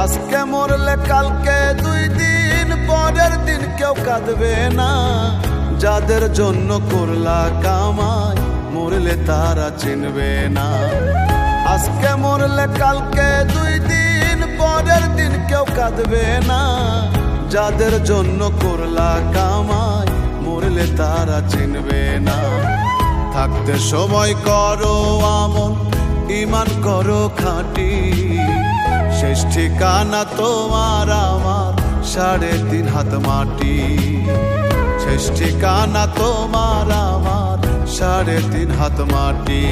আজকে মরলে কালকে 2 দিন পরের দিন কেউ কাঁদবে না। যাদের জন্য করলা কামাই মরলে তারা চিনবে না। আজকে মরলে কালকে 2 দিন পরের দিন কেউ কাঁদবে না। যাদের জন্য করলা কামাই মরলে তারা চিনবে না। থাকতে সময় করো আমল, ঈমান করো খাঁটি। শেষ ঠিকানা তোমার আমার 3.5 হাত মাটি। শেষ ঠিকানা তোমার আমার 3.5 হাত মাটি।